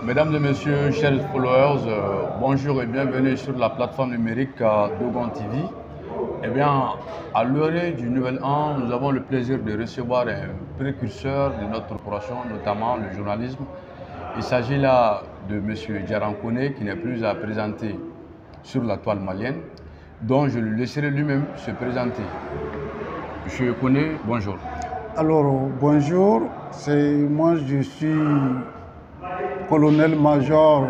Mesdames et messieurs, chers followers, bonjour et bienvenue sur la plateforme numérique Dogon TV. Eh bien, à l'heure du nouvel an, nous avons le plaisir de recevoir un précurseur de notre corporation, notamment le journalisme. Il s'agit là de M. Djaran Koné, qui n'est plus à présenter sur la toile malienne, dont je lui laisserai lui-même se présenter. M. Koné, bonjour. Alors, bonjour, moi je suis colonel-major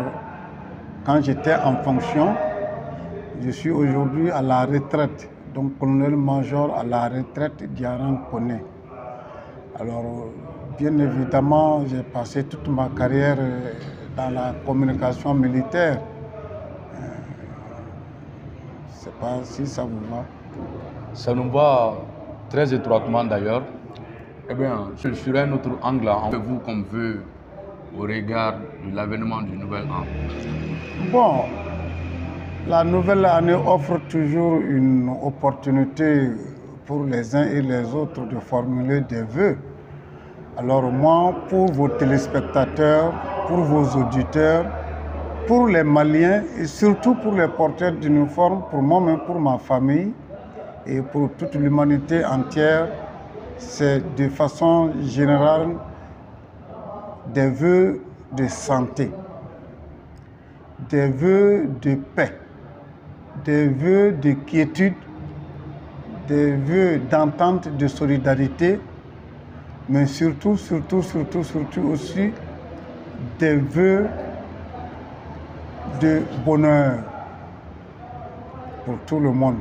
quand j'étais en fonction. Je suis aujourd'hui à la retraite, donc colonel-major à la retraite Djaran Koné. Alors, bien évidemment, j'ai passé toute ma carrière dans la communication militaire. Je ne sais pas si ça vous va. Ça nous va très étroitement d'ailleurs. Eh bien, sur un autre angle, vous comme veut au regard de l'avènement du nouvel an. Bon, la nouvelle année offre toujours une opportunité pour les uns et les autres de formuler des vœux. Alors moi, pour vos téléspectateurs, pour vos auditeurs, pour les Maliens et surtout pour les porteurs d'uniforme, pour moi-même, pour ma famille et pour toute l'humanité entière, c'est de façon générale des vœux de santé, des vœux de paix, des vœux de quiétude, des vœux d'entente, de solidarité, mais surtout aussi des vœux de bonheur pour tout le monde.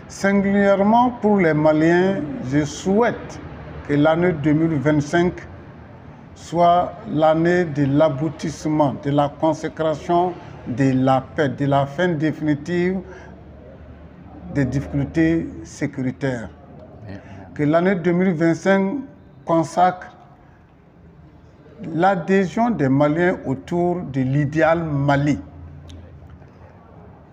Singulièrement pour les Maliens, je souhaite que l'année 2025 soit l'année de l'aboutissement, de la consécration de la paix, de la fin définitive des difficultés sécuritaires. Que l'année 2025 consacre l'adhésion des Maliens autour de l'idéal Mali.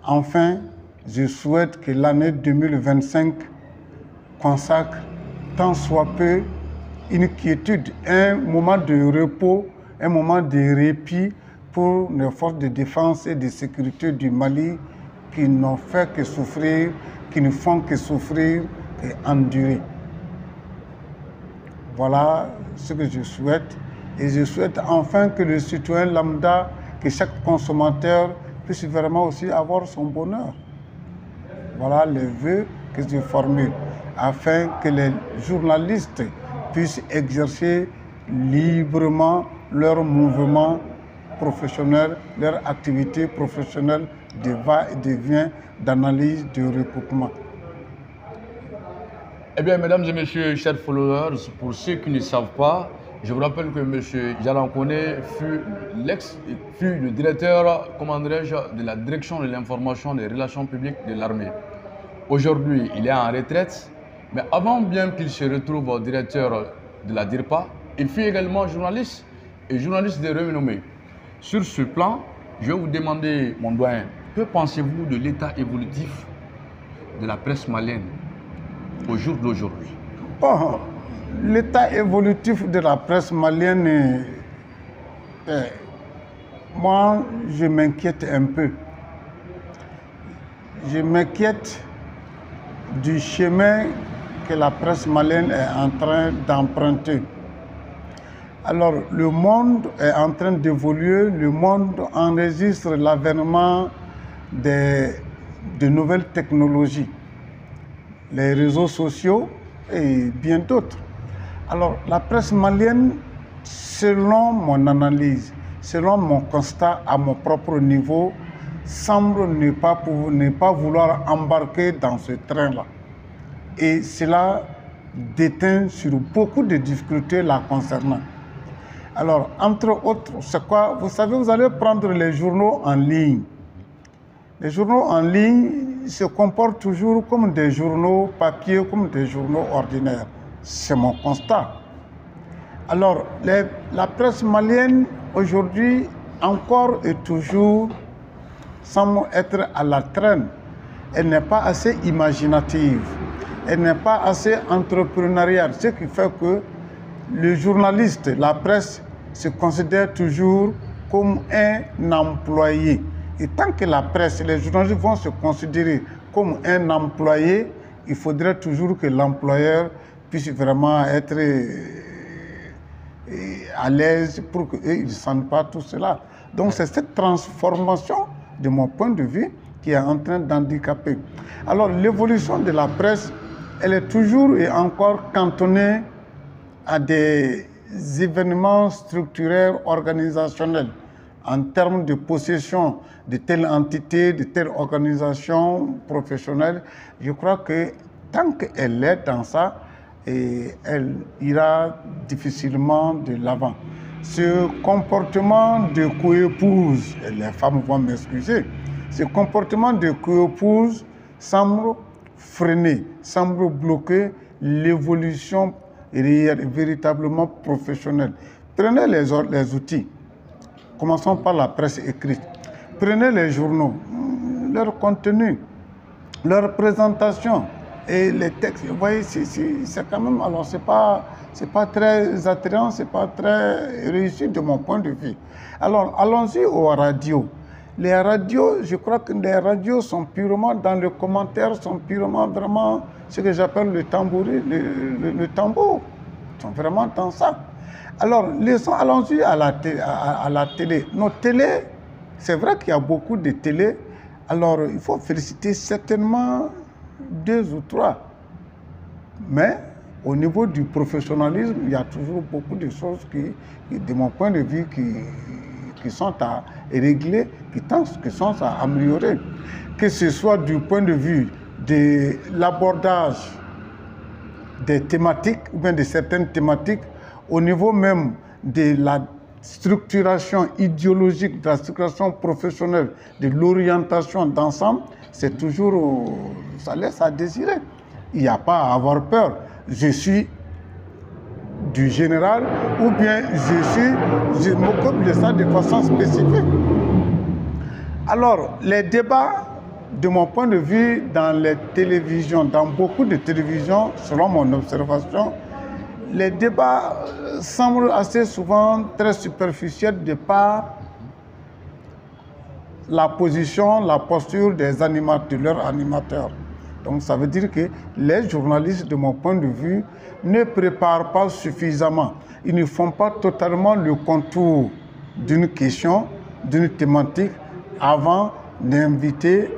Enfin, je souhaite que l'année 2025 consacre tant soit peu une quiétude, un moment de repos, un moment de répit pour les forces de défense et de sécurité du Mali qui n'ont fait que souffrir, qui ne font que souffrir et endurer. Voilà ce que je souhaite. Et je souhaite enfin que le citoyen lambda, que chaque consommateur puisse vraiment aussi avoir son bonheur. Voilà les vœux que je formule, afin que les journalistes puissent exercer librement leur mouvement professionnel, leur activité professionnelle de va-et-vient, d'analyse, de recoupement. Eh bien, mesdames et messieurs, chers followers, pour ceux qui ne savent pas, je vous rappelle que M. Djaran Koné fut le directeur, comment dirais-je, de la direction de l'information des relations publiques de l'armée. Aujourd'hui, il est en retraite, mais avant bien qu'il se retrouve directeur de la DIRPA, il fut également journaliste et journaliste de renommée. Sur ce plan, je vais vous demander, mon doyen, que pensez-vous de l'état évolutif de la presse malienne au jour d'aujourd'hui? Bon, l'état évolutif de la presse malienne, moi, je m'inquiète un peu. Je m'inquiète du chemin que la presse malienne est en train d'emprunter. Alors, le monde est en train d'évoluer, le monde enregistre l'avènement de nouvelles technologies, les réseaux sociaux et bien d'autres. Alors, la presse malienne, selon mon analyse, selon mon constat à mon propre niveau, semble ne pas vouloir embarquer dans ce train-là. Et cela déteint sur beaucoup de difficultés la concernant. Alors, entre autres, c'est quoi? Vous savez, vous allez prendre les journaux en ligne. Les journaux en ligne se comportent toujours comme des journaux papier, comme des journaux ordinaires. C'est mon constat. Alors, la presse malienne, aujourd'hui, encore et toujours, semble être à la traîne. Elle n'est pas assez imaginative. Elle n'est pas assez entrepreneuriale. Ce qui fait que le journaliste, la presse, se considère toujours comme un employé. Et tant que la presse et les journalistes vont se considérer comme un employé, il faudrait toujours que l'employeur puisse vraiment être à l'aise pour qu'ils ne sentent pas tout cela. Donc c'est cette transformation, de mon point de vue, qui est en train d'handicaper. Alors l'évolution de la presse, elle est toujours et encore cantonnée à des événements structurels, organisationnels, en termes de possession de telle entité, de telle organisation professionnelle. Je crois que tant qu'elle est dans ça, elle ira difficilement de l'avant. Ce comportement de coépouse, et les femmes vont m'excuser, ce comportement de coépouse semble freiner, semble bloquer l'évolution véritablement professionnelle. Prenez les outils. Commençons par la presse écrite. Prenez les journaux, leur contenu, leur présentation et les textes. Vous voyez, c'est quand même, alors c'est pas très attrayant, c'est pas très réussi de mon point de vue. Alors, allons-y aux radios. Les radios, je crois que les radios sont purement dans le commentaire, sont purement vraiment ce que j'appelle le tambour. Ils sont vraiment dans ça. Alors, allons-y à la télé. Nos télés, c'est vrai qu'il y a beaucoup de télés. Alors, il faut féliciter certainement 2 ou 3. Mais au niveau du professionnalisme, il y a toujours beaucoup de choses qui de mon point de vue, qui sont à régler, qui sont à améliorer. Que ce soit du point de vue de l'abordage des thématiques, ou bien de certaines thématiques, au niveau même de la structuration idéologique, de la structuration professionnelle, de l'orientation d'ensemble, c'est toujours, ça laisse à désirer. Il n'y a pas à avoir peur. Je suis du général ou bien je m'occupe de ça de façon spécifique. Alors, les débats, de mon point de vue, dans les télévisions, dans beaucoup de télévisions, selon mon observation, les débats semblent assez souvent très superficiels de par la position, la posture des animateurs, de leurs animateurs. Donc ça veut dire que les journalistes, de mon point de vue, ne préparent pas suffisamment. Ils ne font pas totalement le contour d'une question, d'une thématique, avant d'inviter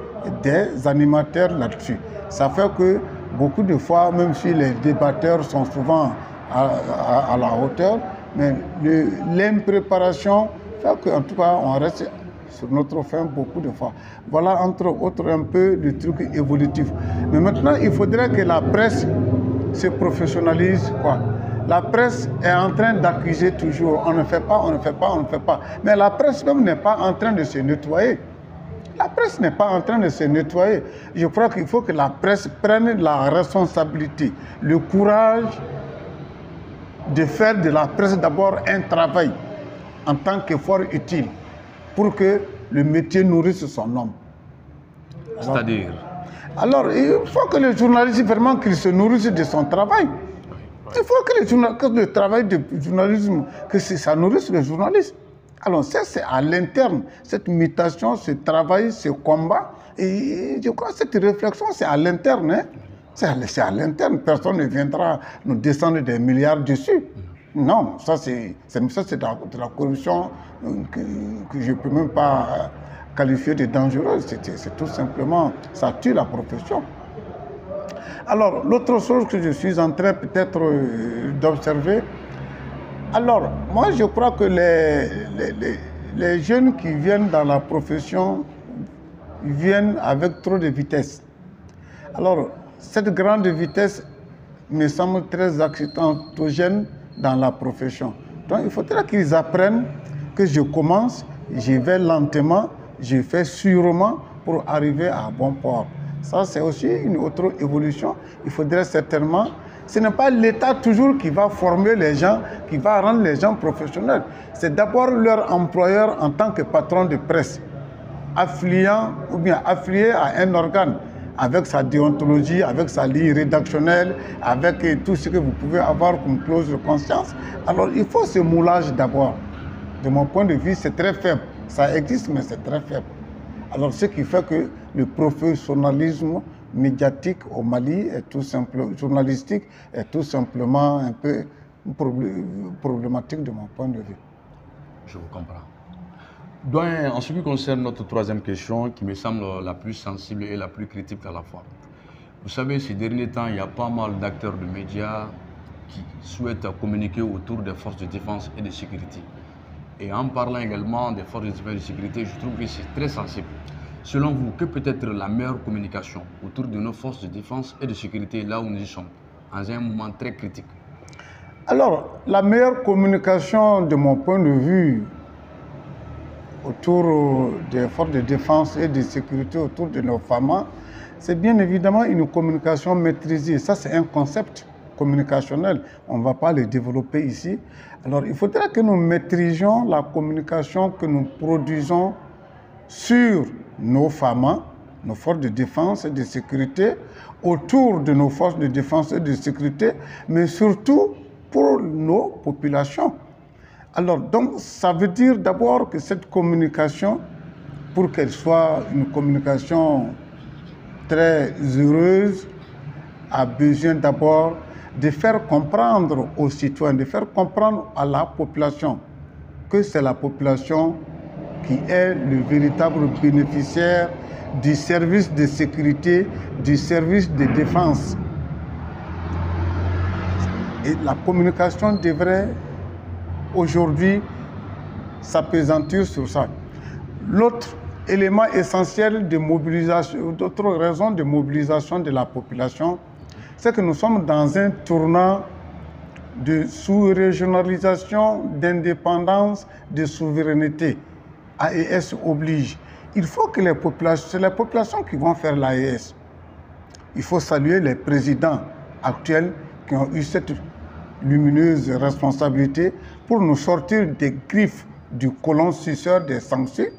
des animateurs là-dessus. Ça fait que beaucoup de fois, même si les débatteurs sont souvent à la hauteur, mais l'impréparation fait qu'en tout cas, on reste sur notre fin beaucoup de fois. Voilà entre autres un peu le truc évolutif. Mais maintenant, il faudrait que la presse se professionnalise, quoi. La presse est en train d'accuser toujours. On ne fait pas, on ne fait pas, on ne fait pas. Mais la presse même n'est pas en train de se nettoyer. La presse n'est pas en train de se nettoyer. Je crois qu'il faut que la presse prenne la responsabilité, le courage de faire de la presse d'abord un travail en tant qu'effort utile pour que le métier nourrisse son homme. C'est-à-dire? Alors, il faut que le journaliste vraiment qu'il se nourrisse de son travail. Il faut que le travail de journalisme, que ça nourrisse le journaliste. Alors ça, c'est à l'interne, cette mutation, ce travail, ce combat. Et je crois que cette réflexion, c'est à l'interne. Hein? C'est à l'interne. Personne ne viendra nous descendre des milliards dessus. Non, ça c'est de la corruption que je ne peux même pas qualifier de dangereuse. C'est tout simplement, ça tue la profession. Alors, l'autre chose que je suis en train peut-être d'observer, alors, moi je crois que les jeunes qui viennent dans la profession viennent avec trop de vitesse. Alors, cette grande vitesse me semble très accidentogène dans la profession. Donc, il faudrait qu'ils apprennent que je commence, j'y vais lentement, je fais sûrement pour arriver à bon port. Ça, c'est aussi une autre évolution. Il faudrait certainement... Ce n'est pas l'État toujours qui va former les gens, qui va rendre les gens professionnels. C'est d'abord leur employeur en tant que patron de presse, affiliant ou bien affilié à un organe, avec sa déontologie, avec sa ligne rédactionnelle, avec tout ce que vous pouvez avoir comme clause de conscience. Alors, il faut ce moulage d'abord. De mon point de vue, c'est très faible. Ça existe, mais c'est très faible. Alors, ce qui fait que le professionnalisme médiatique au Mali est tout simplement, journalistique, est tout simplement un peu problématique de mon point de vue. Je vous comprends. Donc, en ce qui concerne notre troisième question, qui me semble la plus sensible et la plus critique à la fois. Vous savez, ces derniers temps, il y a pas mal d'acteurs de médias qui souhaitent communiquer autour des forces de défense et de sécurité. Et en parlant également des forces de défense et de sécurité, je trouve que c'est très sensible. Selon vous, que peut être la meilleure communication autour de nos forces de défense et de sécurité là où nous y sommes, dans un moment très critique? Alors, la meilleure communication, de mon point de vue, autour des forces de défense et de sécurité, autour de nos femmes, c'est bien évidemment une communication maîtrisée. Ça, c'est un concept communicationnel. On ne va pas le développer ici. Alors, il faudra que nous maîtrisions la communication que nous produisons sur nos femmes, nos forces de défense et de sécurité, autour de nos forces de défense et de sécurité, mais surtout pour nos populations. Alors, donc, ça veut dire d'abord que cette communication, pour qu'elle soit une communication très heureuse, a besoin d'abord de faire comprendre aux citoyens, de faire comprendre à la population que c'est la population qui est le véritable bénéficiaire du service de sécurité, du service de défense. Et la communication devrait aujourd'hui s'appesantir sur ça. L'autre élément essentiel de mobilisation, d'autres raisons de mobilisation de la population, c'est que nous sommes dans un tournant de sous-régionalisation, d'indépendance, de souveraineté. AES oblige. Il faut que c'est les populations qui vont faire l'AES. Il faut saluer les présidents actuels qui ont eu cette lumineuse responsabilité pour nous sortir des griffes du colon suceur des sanctions.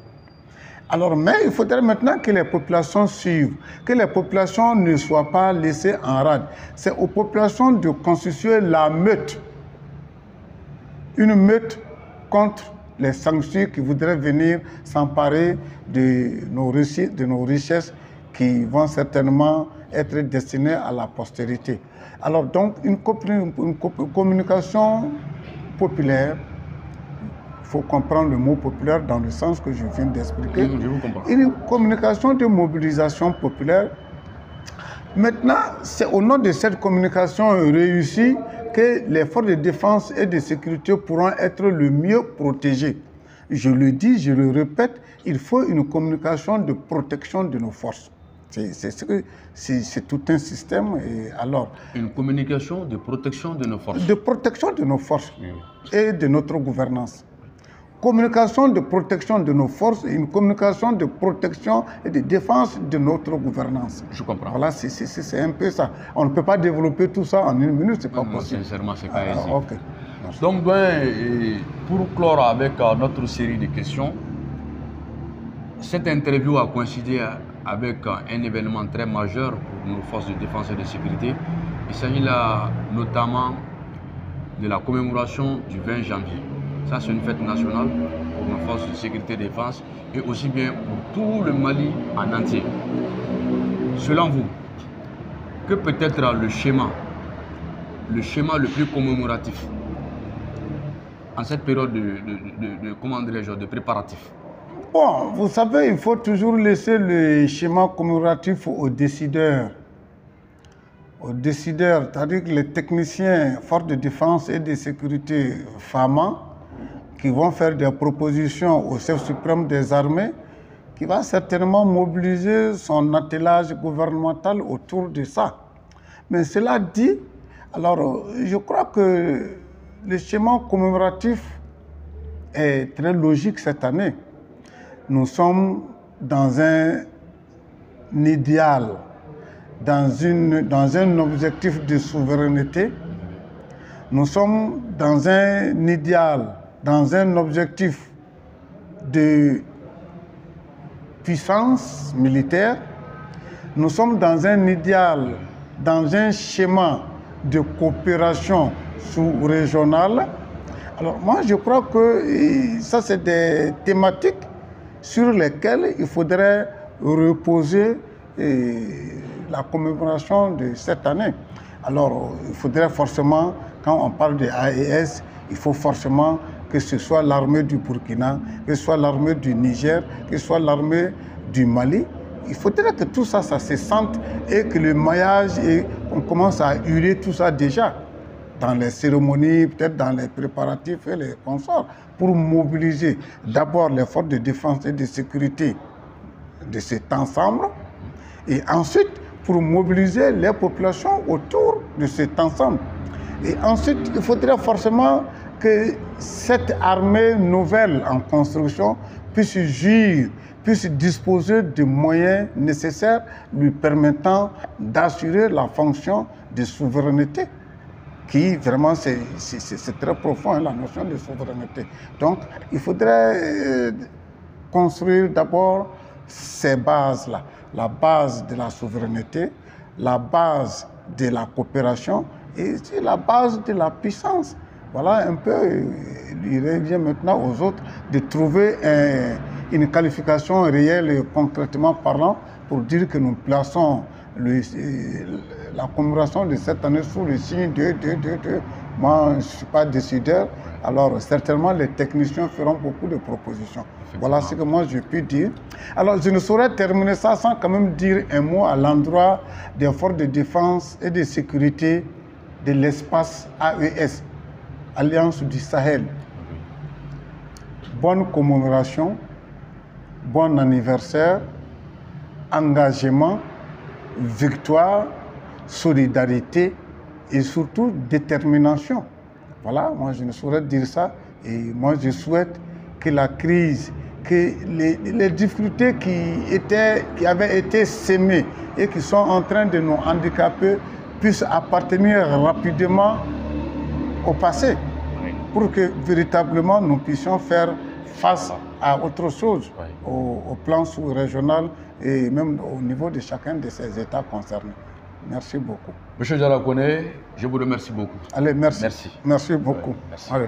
Alors, mais il faudrait maintenant que les populations suivent, que les populations ne soient pas laissées en rade. C'est aux populations de constituer la meute. Une meute contre les sanctions qui voudraient venir s'emparer de nos richesses qui vont certainement être destinées à la postérité. Alors donc, une communication populaire, il faut comprendre le mot populaire dans le sens que je viens d'expliquer. Je vous comprends. Une communication de mobilisation populaire. Maintenant, c'est au nom de cette communication réussie que les forces de défense et de sécurité pourront être le mieux protégées. Je le dis, je le répète, il faut une communication de protection de nos forces. C'est tout un système. Et alors, une communication de protection de nos forces. De protection de nos forces et de notre gouvernance. Communication de protection de nos forces et une communication de protection et de défense de notre gouvernance. Je comprends. Voilà, c'est un peu ça. On ne peut pas développer tout ça en une minute, c'est pas possible. Sincèrement, c'est pas aisé. Okay. Donc, pour clore avec notre série de questions, cette interview a coïncidé avec un événement très majeur pour nos forces de défense et de sécurité. Il s'agit là notamment de la commémoration du 20 janvier. Ça, c'est une fête nationale pour nos forces de sécurité et de défense et aussi bien pour tout le Mali en entier. Selon vous, que peut être le schéma le plus commémoratif en cette période de préparatif? Bon, vous savez, il faut toujours laisser le schéma commémoratif aux décideurs. Aux décideurs, c'est-à-dire que les techniciens forces de défense et de sécurité FAMA, qui vont faire des propositions au chef suprême des armées, qui va certainement mobiliser son attelage gouvernemental autour de ça. Mais cela dit, alors je crois que le schéma commémoratif est très logique cette année. Nous sommes dans un idéal, dans un objectif de souveraineté. Nous sommes dans un idéal, dans un objectif de puissance militaire. Nous sommes dans un idéal, dans un schéma de coopération sous-régionale. Alors moi, je crois que ça, c'est des thématiques sur lesquelles il faudrait reposer la commémoration de cette année. Alors, il faudrait forcément, quand on parle de AES, il faut forcément que ce soit l'armée du Burkina, que ce soit l'armée du Niger, que ce soit l'armée du Mali. Il faudrait que tout ça, ça se sente et que le maillage, et on commence à huiler tout ça déjà dans les cérémonies, peut-être dans les préparatifs et les consorts, pour mobiliser d'abord les forces de défense et de sécurité de cet ensemble, et ensuite pour mobiliser les populations autour de cet ensemble. Et ensuite, il faudrait forcément que cette armée nouvelle en construction puisse jouir, puisse disposer des moyens nécessaires lui permettant d'assurer la fonction de souveraineté, qui vraiment, c'est très profond, hein, la notion de souveraineté. Donc, il faudrait construire d'abord ces bases-là, la base de la souveraineté, la base de la coopération et la base de la puissance. Voilà un peu, il revient maintenant aux autres de trouver une qualification réelle et concrètement parlant pour dire que nous plaçons la commémoration de cette année sous le signe de. Moi, je ne suis pas décideur, alors certainement les techniciens feront beaucoup de propositions. Voilà ce que moi je puis dire. Alors je ne saurais terminer ça sans quand même dire un mot à l'endroit des forces de défense et de sécurité de l'espace AES, Alliance du Sahel. Bonne commémoration, bon anniversaire, engagement, victoire, solidarité et surtout détermination. Voilà, moi je ne saurais dire ça. Et moi je souhaite que la crise, que les difficultés qui avaient été sémées et qui sont en train de nous handicaper puissent appartenir rapidement au passé, pour que véritablement nous puissions faire face à autre chose, au plan sous-régional et même au niveau de chacun de ces États concernés. Merci beaucoup. Monsieur Diarra Koné, je vous remercie beaucoup. Allez, merci. Merci. Merci beaucoup. Merci. Allez.